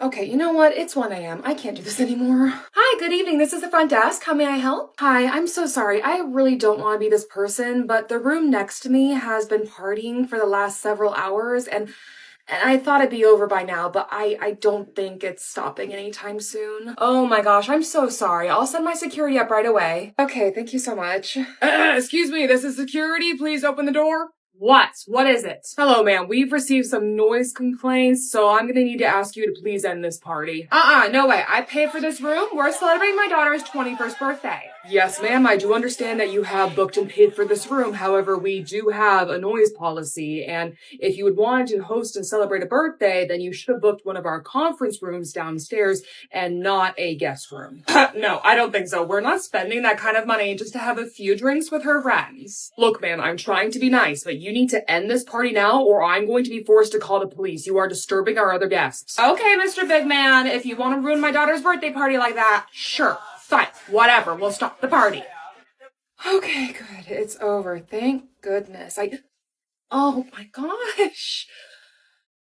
Okay, you know what? It's 1 a.m. I can't do this anymore. Hi, good evening. This is the front desk. How may I help? Hi, I'm so sorry. I really don't want to be this person, but the room next to me has been partying for the last several hours, and I thought it'd be over by now, but I don't think it's stopping anytime soon. Oh my gosh, I'm so sorry. I'll send my security up right away. Okay, thank you so much. Excuse me, this is security. Please open the door. What? What is it? Hello, ma'am. We've received some noise complaints, so I'm gonna need to ask you to please end this party. No way. I paid for this room. We're celebrating my daughter's 21st birthday. Yes, ma'am. I do understand that you have booked and paid for this room. However, we do have a noise policy, and if you would want to host and celebrate a birthday, then you should have booked one of our conference rooms downstairs and not a guest room. No, I don't think so. We're not spending that kind of money just to have a few drinks with her friends. Look, ma'am, I'm trying to be nice, but you need to end this party now or I'm going to be forced to call the police. You are disturbing our other guests. Okay, Mr. Big Man, if you want to ruin my daughter's birthday party like that, sure, fine, whatever, we'll stop the party. Okay, good, it's over, thank goodness. Oh my gosh.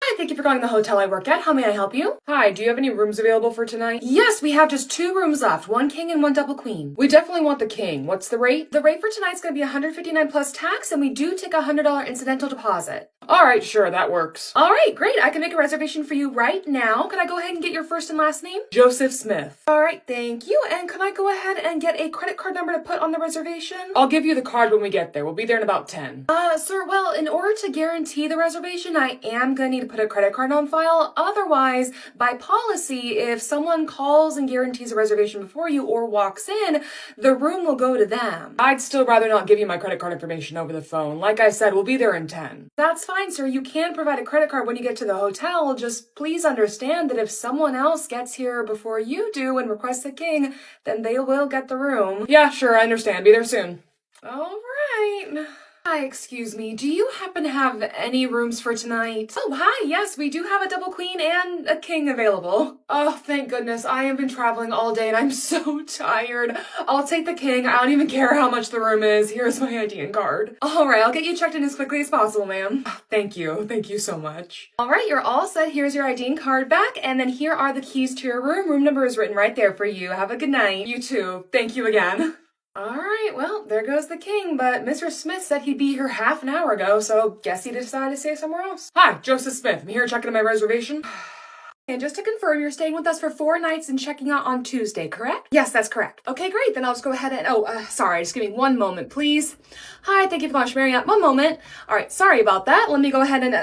Hi, thank you for calling the hotel I work at. How may I help you? Hi, do you have any rooms available for tonight? Yes, we have just 2 rooms left, 1 king and 1 double queen. We definitely want the king. What's the rate? The rate for tonight's gonna be $159 plus tax, and we do take a $100 incidental deposit. All right, sure, that works. All right, great. I can make a reservation for you right now. Can I go ahead and get your first and last name? Joseph Smith. All right, thank you. And can I go ahead and get a credit card number to put on the reservation? I'll give you the card when we get there. We'll be there in about 10. Sir, well, in order to guarantee the reservation, I am gonna need to put a credit card on file. Otherwise, by policy, if someone calls and guarantees a reservation before you or walks in, the room will go to them. I'd still rather not give you my credit card information over the phone. Like I said, we'll be there in 10. That's fine, sir. You can provide a credit card when you get to the hotel. Just please understand that if someone else gets here before you do and requests a king, then they will get the room. Yeah, sure, I understand. Be there soon. All right. Hi, excuse me. Do you happen to have any rooms for tonight? Oh, hi. Yes, we do have a double queen and a king available. Oh, thank goodness. I have been traveling all day and I'm so tired. I'll take the king. I don't even care how much the room is. Here's my ID and card. All right, I'll get you checked in as quickly as possible, ma'am. Thank you. Thank you so much. All right, you're all set. Here's your ID and card back. And then here are the keys to your room. Room number is written right there for you. Have a good night. You too. Thank you again. All right, well, there goes the king, but Mr. Smith said he'd be here half an hour ago, so guess he decided to stay somewhere else. Hi, Joseph Smith. I'm here checking on my reservation. And just to confirm, you're staying with us for 4 nights and checking out on Tuesday, correct? Yes, that's correct. Okay, great. Then I'll just go ahead and... sorry. Just give me 1 moment, please. Hi, thank you for calling Marriott. 1 moment. All right, sorry about that. Let me go ahead and...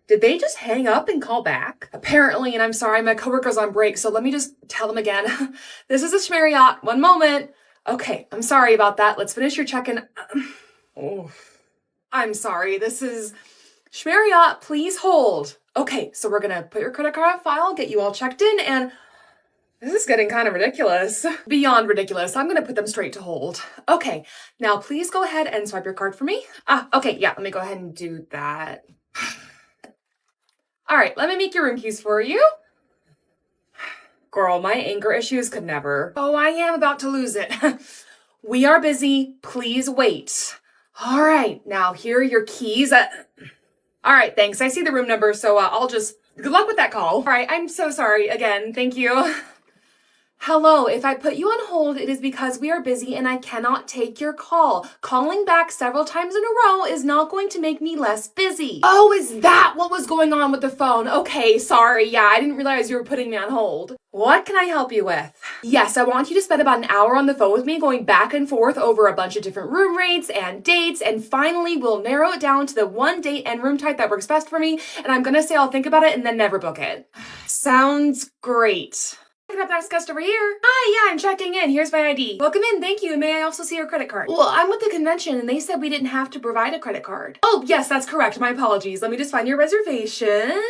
Did they just hang up and call back? Apparently, and I'm sorry, my coworker's on break, so let me just tell them again. This is a Marriott. 1 moment. Okay, I'm sorry about that. Let's finish your check-in. Oh, I'm sorry. This is Marriott. Please hold. Okay, so we're gonna put your credit card on file, get you all checked in, and this is getting kind of ridiculous. Beyond ridiculous. I'm gonna put them straight to hold. Okay, now please go ahead and swipe your card for me. Okay, yeah, let me go ahead and do that. All right, let me make your room keys for you. Girl, my anger issues could never. Oh, I am about to lose it. We are busy. Please wait. All right, now here are your keys. All right, thanks. I see the room number, so I'll just... Good luck with that call. All right, I'm so sorry again. Thank you. Hello, if I put you on hold, it is because we are busy and I cannot take your call. Calling back several times in a row is not going to make me less busy. Oh, is that what was going on with the phone? Okay, sorry. Yeah, I didn't realize you were putting me on hold. What can I help you with? Yes, I want you to spend about an hour on the phone with me going back and forth over a bunch of different room rates and dates, and finally we'll narrow it down to the one date and room type that works best for me, and I'm gonna say I'll think about it and then never book it. Sounds great. Up next guest over here. Hi, yeah, I'm checking in. Here's my ID. Welcome in, thank you. May I also see your credit card? Well, I'm with the convention and they said we didn't have to provide a credit card. Oh, yes, that's correct. My apologies. Let me just find your reservation.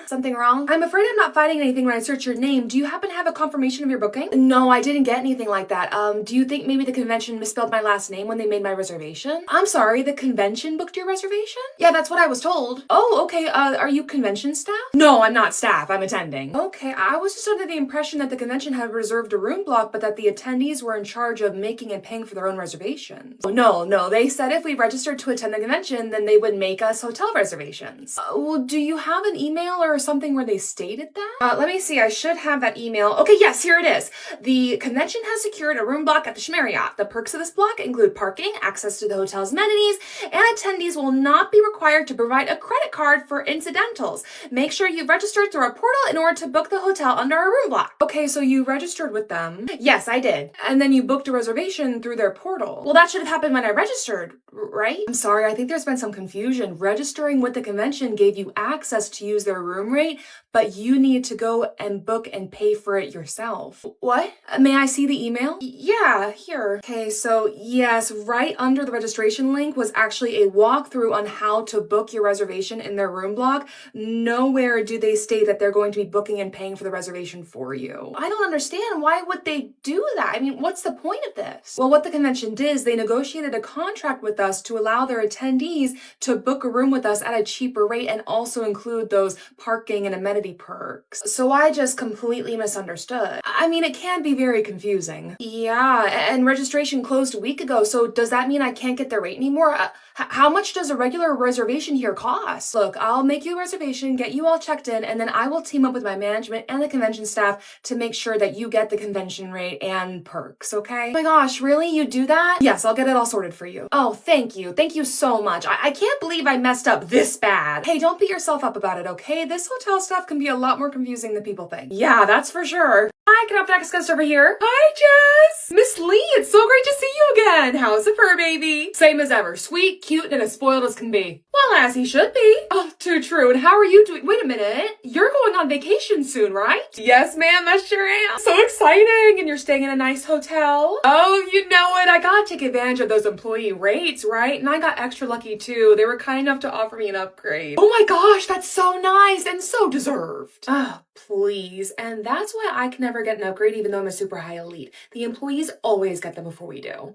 Something wrong? I'm afraid I'm not finding anything when I search your name. Do you happen to have a confirmation of your booking? No, I didn't get anything like that. Do you think maybe the convention misspelled my last name when they made my reservation? I'm sorry, the convention booked your reservation? Yeah, that's what I was told. Oh, okay. Are you convention staff? No, I'm not staff. I'm attending. Okay, I was just under the impression that the convention had reserved a room block, but that the attendees were in charge of making and paying for their own reservations. Oh, no. They said if we registered to attend the convention, then they would make us hotel reservations. Well, do you have an email or something where they stated that? Let me see. I should have that email. Okay, yes, here it is. The convention has secured a room block at the Marriott. The perks of this block include parking, access to the hotel's amenities, and attendees will not be required to provide a credit card for incidentals. Make sure you've registered through our portal in order to book the hotel under our room block. Okay, so you registered with them? Yes, I did. And then you booked a reservation through their portal. Well, that should have happened when I registered, right? I'm sorry, I think there's been some confusion. Registering with the convention gave you access to use their room rate, but you need to go and book and pay for it yourself. What? May I see the email? Yeah, here. Okay, so yes, right under the registration link was actually a walkthrough on how to book your reservation in their room block. Nowhere do they state that they're going to be booking and paying for the reservation for you. I don't understand. Why would they do that? I mean, what's the point of this? Well, what the convention did is they negotiated a contract with us to allow their attendees to book a room with us at a cheaper rate and also include those parking and amenity perks. So I just completely misunderstood. I mean, it can be very confusing. Yeah, and registration closed a week ago, so does that mean I can't get the rate anymore? How much does a regular reservation here cost? Look, I'll make you a reservation, get you all checked in, and then I will team up with my management and the convention staff to make sure that you get the convention rate and perks, okay? Oh my gosh, really? You do that? Yes, I'll get it all sorted for you. Oh, thank you. Thank you so much. I can't believe I messed up this bad. Hey, don't beat yourself up about it, okay? This hotel stuff can be a lot more confusing than people think. Yeah, that's for sure. Hi, can I have the next guest over here? Hi, Jess! Miss Lee, it's so great to see you again. How's the fur baby? Same as ever. Sweet, cute, and as spoiled as can be. Well, as he should be. Oh, too true. And how are you doing? Wait a minute. You're going on vacation soon, right? Yes, ma'am, I sure am. So exciting. And you're staying in a nice hotel? Oh, you know it. I gotta take advantage of those employee rates, right? And I got extra lucky too. They were kind enough to offer me an upgrade. Oh my gosh, that's so nice and so deserved. Oh, please. And that's why I can never get an upgrade even though I'm a super high elite. The employees always get them before we do.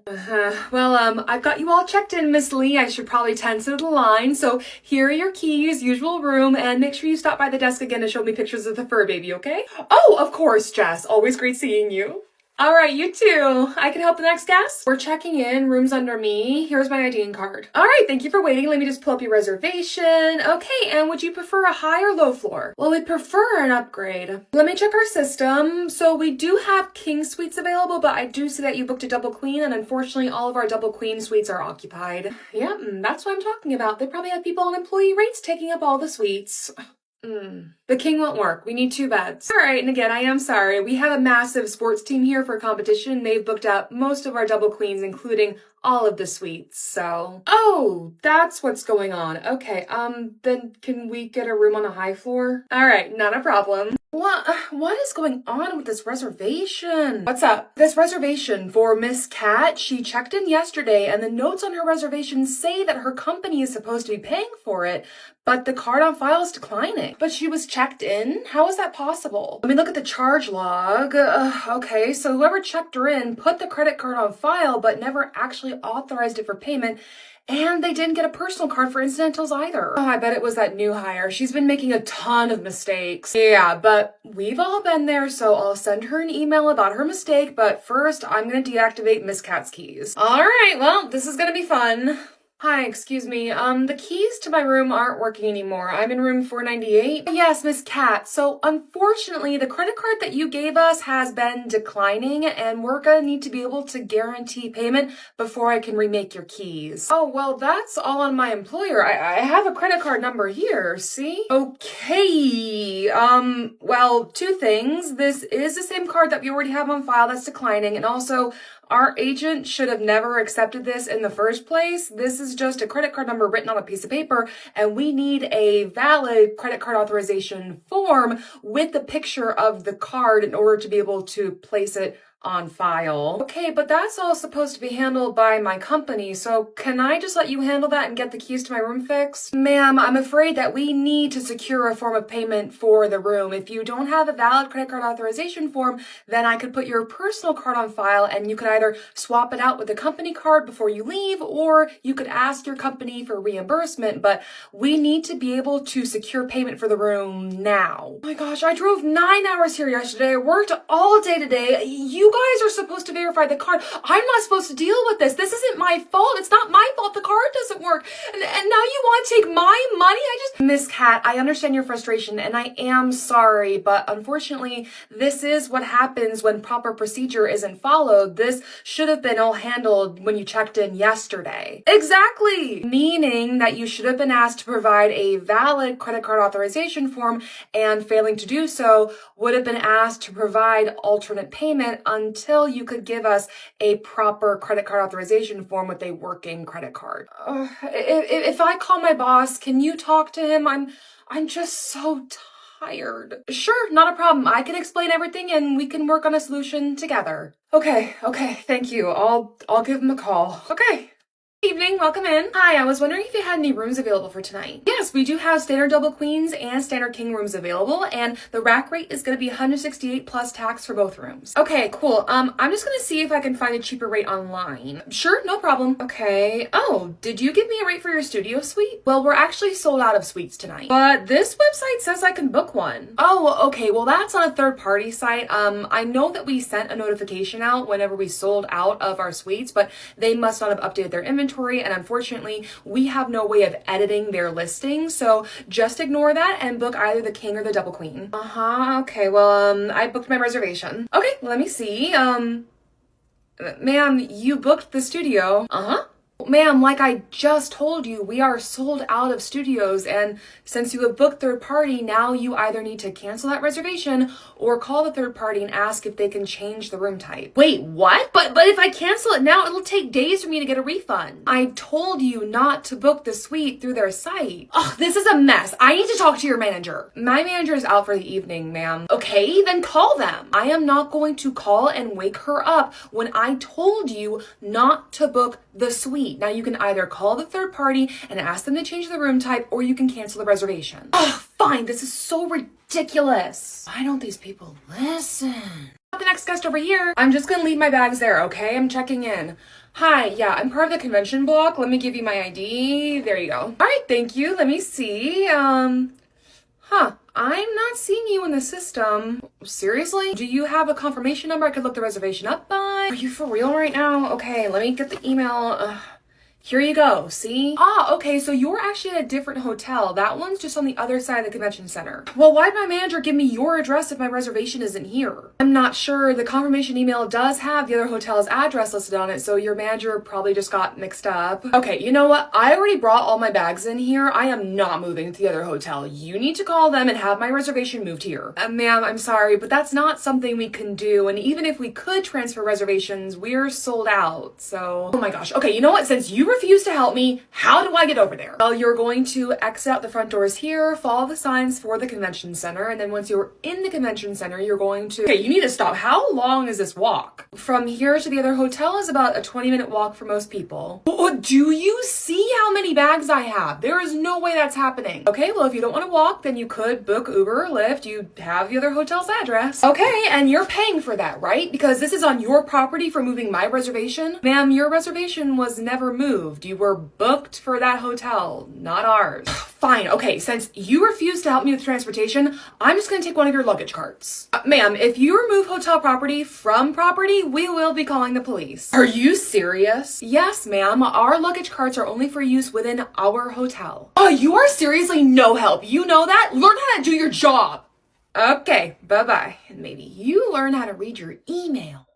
Well, I've got you all checked in, Miss Lee. I should probably tend to the line. So here are your keys, usual room, and make sure you stop by the desk again to show me pictures of the fur baby, okay? Oh, of course, Jess. Always great seeing you. All right, you too. I can help the next guest. We're checking in. Room's under me. Here's my ID and card. All right, thank you for waiting. Let me just pull up your reservation. Okay, and would you prefer a high or low floor? Well, we'd prefer an upgrade. Let me check our system. So we do have king suites available, but I do see that you booked a double queen, and unfortunately, all of our double queen suites are occupied. Yep, that's what I'm talking about. They probably have people on employee rates taking up all the suites. The king won't work. We need 2 beds. All right, and again, I am sorry. We have a massive sports team here for competition. They've booked out most of our double queens, including all of the suites, so. Oh, that's what's going on. Okay, then can we get a room on the high floor? All right, not a problem. What is going on with this reservation? What's up? This reservation for Miss Cat, she checked in yesterday and the notes on her reservation say that her company is supposed to be paying for it, but the card on file is declining. But she was checked in? How is that possible? Let me look at the charge log. Okay, so whoever checked her in put the credit card on file, but never actually authorized it for payment. And they didn't get a personal card for incidentals either. Oh, I bet it was that new hire. She's been making a ton of mistakes. Yeah, but we've all been there, so I'll send her an email about her mistake, but first I'm gonna deactivate Miss Cat's keys. All right, well, this is gonna be fun. Hi, excuse me. The keys to my room aren't working anymore. I'm in room 498. Yes, Miss Cat. So unfortunately, the credit card that you gave us has been declining and we're gonna need to be able to guarantee payment before I can remake your keys. Oh, well, that's all on my employer. I have a credit card number here, see? Okay. Well, 2 things. This is the same card that we already have on file that's declining, and also our agent should have never accepted this in the first place. This is just a credit card number written on a piece of paper, and we need a valid credit card authorization form with the picture of the card in order to be able to place it on file. Okay, but that's all supposed to be handled by my company, so can I just let you handle that and get the keys to my room fixed? Ma'am, I'm afraid that we need to secure a form of payment for the room. If you don't have a valid credit card authorization form, then I could put your personal card on file and you could either swap it out with a company card before you leave, or you could ask your company for reimbursement, but we need to be able to secure payment for the room now. Oh my gosh, I drove 9 hours here yesterday. I worked all day today. You guys are supposed to verify the card. I'm not supposed to deal with this. This isn't my fault. It's not my fault the card doesn't work. And now you want to take my money? Miss Cat, I understand your frustration and I am sorry, but unfortunately, this is what happens when proper procedure isn't followed. This should have been all handled when you checked in yesterday. Exactly! Meaning that you should have been asked to provide a valid credit card authorization form, and failing to do so would have been asked to provide alternate payment until you could give us a proper credit card authorization form with a working credit card. If I call my boss, can you talk to him? I'm just so tired. Sure, not a problem. I can explain everything and we can work on a solution together. Okay, thank you. I'll give him a call. Okay. Evening, welcome in. Hi, I was wondering if you had any rooms available for tonight. Yes, we do have standard double queens and standard king rooms available, and the rack rate is going to be $168 plus tax for both rooms. Okay, cool. I'm just going to see if I can find a cheaper rate online. Sure, no problem. Okay. Oh, did you give me a rate for your studio suite? Well, we're actually sold out of suites tonight, but this website says I can book one. Oh, okay. Well, that's on a third-party site. I know that we sent a notification out whenever we sold out of our suites, but they must not have updated their inventory, and unfortunately we have no way of editing their listing, so just ignore that and book either the king or the double queen. Okay, well, I booked my reservation. Okay, let me see. Ma'am, you booked the studio. Ma'am, like I just told you, we are sold out of studios, and since you have booked third party, now you either need to cancel that reservation or call the third party and ask if they can change the room type. Wait, what? But if I cancel it now, it'll take days for me to get a refund. I told you not to book the suite through their site. Oh, this is a mess. I need to talk to your manager. My manager is out for the evening, ma'am. Okay, then call them. I am not going to call and wake her up when I told you not to book the suite. Now you can either call the third party and ask them to change the room type, or you can cancel the reservation. Oh, fine. This is so ridiculous. Why don't these people listen? The next guest over here. I'm just gonna leave my bags there, okay? I'm checking in. Hi, yeah, I'm part of the convention block. Let me give you my ID. There you go. All right, thank you. Let me see. I'm not seeing you in the system. Seriously? Do you have a confirmation number I could look the reservation up by? Are you for real right now? Okay, let me get the email. Here you go, see? Okay, so you're actually at a different hotel. That one's just on the other side of the convention center. Well, why'd my manager give me your address if my reservation isn't here? I'm not sure. The confirmation email does have the other hotel's address listed on it, so your manager probably just got mixed up. Okay, you know what? I already brought all my bags in here. I am not moving to the other hotel. You need to call them and have my reservation moved here. Ma'am, I'm sorry, but that's not something we can do, and even if we could transfer reservations, we're sold out, so... Oh my gosh. Okay, you know what? Since you refuse to help me, how do I get over there? Well, you're going to exit out the front doors here, follow the signs for the convention center, and then once you're in the convention center, you're going to... Okay, you need to stop. How long is this walk? From here to the other hotel is about a 20-minute walk for most people. Oh, do you see how many bags I have? There is no way that's happening. Okay, well, if you don't want to walk, then you could book Uber or Lyft. You have the other hotel's address. Okay, and you're paying for that, right? Because this is on your property for moving my reservation. Ma'am, your reservation was never moved. You were booked for that hotel, not ours. Fine, okay, since you refuse to help me with transportation, I'm just gonna take one of your luggage carts. Ma'am, if you remove hotel property from property, we will be calling the police. Are you serious? Yes, ma'am. Our luggage carts are only for use within our hotel. Oh, you are seriously no help. You know that? Learn how to do your job. Okay, bye-bye. And maybe you learn how to read your email.